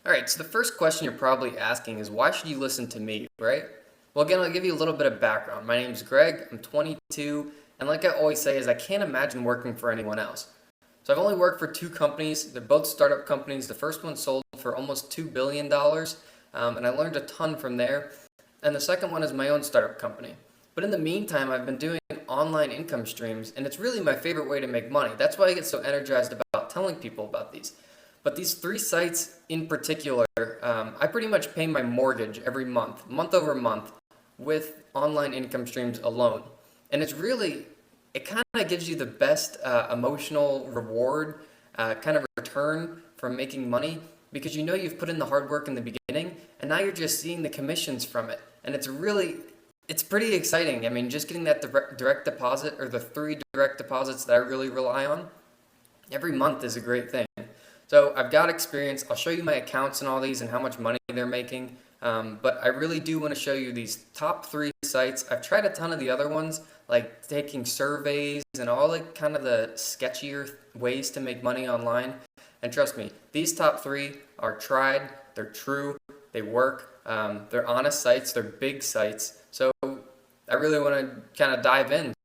All right, so the first question you're probably asking is why should you listen to me, right? Well, again, I'll give you a little bit of background. My name's Greg, I'm 22, and like I always say is I can't imagine working for anyone else. So I've only worked for two companies. They're both startup companies. The first one sold for almost $2 billion, and I learned a ton from there. And the second one is my own startup company. But in the meantime, I've been doing online income streams, and it's really my favorite way to make money. That's why I get so energized about telling people about these. But these three sites in particular, I pretty much pay my mortgage every month, month over month, with online income streams alone. And it kind of gives you the best emotional reward, kind of return from making money because you know you've put in the hard work in the beginning and now you're just seeing the commissions from it. And it's pretty exciting. I mean, just getting that direct deposit or the three direct deposits that I really rely on every month is a great thing. So I've got experience. I'll show you my accounts and all these and how much money they're making. But I really do want to show you these top three sites. I've tried a ton of the other ones, like taking surveys and all like kind of the sketchier ways to make money online. And trust me, these top three are tried, they're true, they work, they're honest sites, they're big sites. So I really want to kind of dive in.